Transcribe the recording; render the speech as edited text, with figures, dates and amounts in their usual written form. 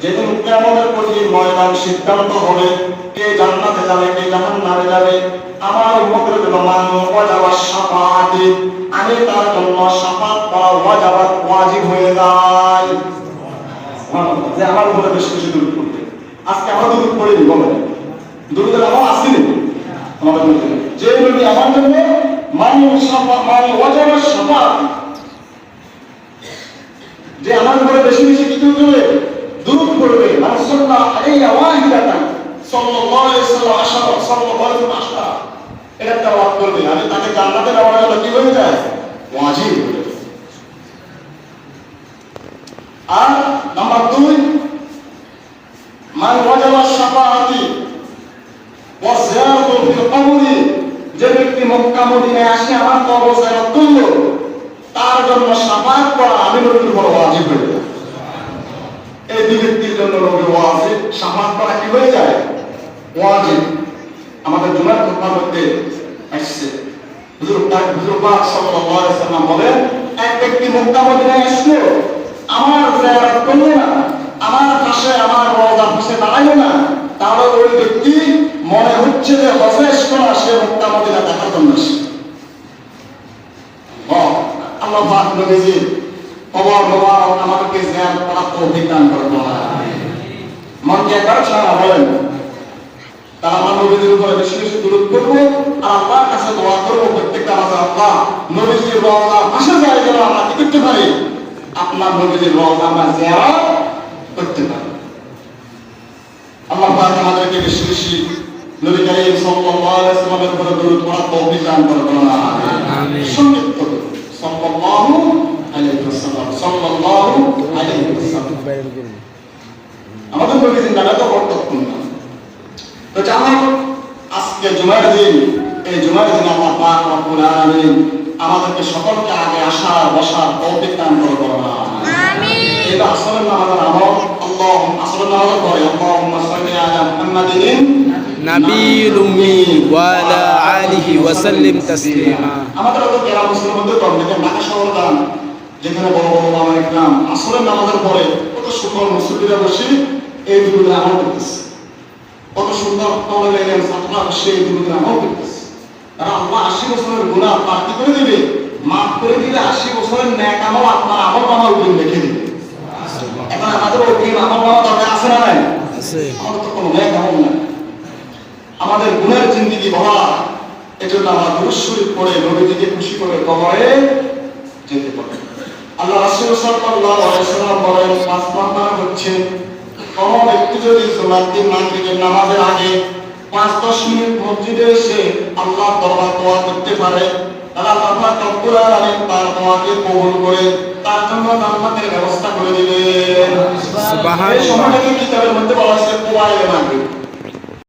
যেদিন কিয়ামতের কঠিন ময়দান সিদ্ধান্ত হবে কে জান্নাতে যাবে কে জাহান্নামে যাবে, আমার উম্মতের জন্য মান ওয়াজাবা শাফাআতি, আমি তার জন্য শাফাত করা ওয়াজিব হয়ে যায়। যে আমার উপরে বেশি বেশি দরুদ পড়বে। আজকে আমরা দরুদ পড়িনি, বলেন দরুদের আমল আসেনি আমাদের মধ্যে। যে নবী আমার জন্য মান ওয়াজাবা শাফাআতি, যে আমার উপরে বেশি বেশি কি করবে, দরুদ পড়বে। মান সাল্লা আলাইহি ওয়াহিদাতান সাল্লাল্লাহু আলাইহি ওয়াসাল্লাম সাল্লাল্লাহু আলাইহি ওয়াসাল্লাম, এটা তেলাওয়াত করবে, আমি তাকে জান্নাতে নেওয়ার জন্য কি হয়ে যায়, ওয়াজিব হয়ে যায়। আর নাম্বার 2, মান ওয়াজাবা শাফাআতি ওয়া জিয়ারাতু ফিল কবরি, যে ব্যক্তি মক্কা মদিনায় আসে আমার কবর জিয়ারত করলো, তার জন্য শাফাআত করা আমি নবীর উপর ওয়াজিব হয়ে যায়। এই দুই ব্যক্তির জন্য নবী ওয়াজিব, শাফাআত করা কি হয়ে যায়, ওয়াজিব। আমাদের জুমার খুতবা মধ্যে আসছে হুজুর পাক সাল্লাল্লাহু আলাইহি ওয়াসাল্লাম বলেন, এক ব্যক্তি মক্কা মদিনায় আসলো, আমার জিয়ারত করলো না, আমার পাশে আমার রওজার পাশে দাঁড়াইলো না, তাহলে ওই ব্যক্তি মনে হচ্ছে যে হজে আসলো না, সে মক্কা মদিনা দেখার জন্য আসে। আল্লাহ পাক নবীজি কবর মোবারক আমাদেরকে জিয়ারত করার তৌফিক দান করুন। মন কি একবার ছাড়া বলেন, তারা আমরা নবীজির উপরে বেশি বেশি দরুদ করবো আর আল্লাহর কাছে দোয়া করবো প্রত্যেকটা মাসে, আল্লাহ নবীজির রওজা পাশে যায় যেন আমরা কি করতে পারি, আপনার নবীজির রওজা আমরা জিয়ারত করতে পারি। আল্লাহ পাক আমাদেরকে বেশি বেশি নবী করিম সাল্লাল্লাহু আলাইহি ওয়াসাল্লামের উপরে দরুদ পড়ার তৌফিক দান করুন। আমিন। সংক্ষিপ্ত সাল্লাল্লাহু আলাইহি ওয়াসাল্লাম, সাল্লাল্লাহু আলাইহি ওয়াসাল্লাম। আমাদের নবীজির নামে তো গুরুত্বপূর্ণ। তো জানেন আজকে জুমার দিন, এই জুমার দিন আল্লাহ পাক রব্বুল আলামিন আমাদেরকে সকলকে আগে আসার বসার তৌফিক দান করুন। আমিন। এটা আসরের নামাজের আমল। আল্লাহুম্মা আসরের নামাজের পরে আল্লাহুম্মা সাল্লি আলা মুহাম্মাদিন নাবিয়্যিল উম্মি ওয়া আলা আলিহি ওয়া সাল্লিম তাসলিমা। আমাদের তো গ্রাম মুসলিম মধ্যে তো অনেক ঢাকা শহর গান, যেখানে বড় বড় ওলামায়ে ইকরাম আসরের নামাজের পরে কত সুন্দর মুসল্লিরা বসে এই দুরুদের আমল করতেছে, কত সুন্দর কবলে এলেন ছাত্ররা বসে এই দুরুদের আমল করতেছে। তারা আল্লাহ 80 বছরের গুনাহ মাফ করে দিবে, মাফ করে দিলে 80 বছরের নেক আমল আপনার আমল নামার উপর লিখে দিবে। এখন আমাদের ওই আমল নামা দরকার আছে না নাই? আছে। আমাদের তো কোনো নেক আমল নাই, আমাদের গুনাহের জিন্দেগি ভরা। এজন্য আমরা দুরূদ শরীফ পড়ে নবীজিকে খুশি করে কবরে যেতে পারি। আল্লাহ রাসূল সাল্লাল্লাহু আলাইহি ওয়াসাল্লাম বলেন, 5 নম্বর হচ্ছে কোন ব্যক্তি যদি সালাত দিন মাগরিবের নামাজের আগে 5-10 মিনিট মসজিদে এসে আল্লাহর দরবারে দোয়া করতে পারে, তাহলে আল্লাহ পাক রব্বুল আলামিন তার দোয়াকে কবুল করে তার জন্য জান্নাতের ব্যবস্থা করে দিবেন। সুবহানাল্লাহ। এই সময়টাকে কিতাবের মধ্যে বলা হয়েছে কুবাইলে মাগরিব।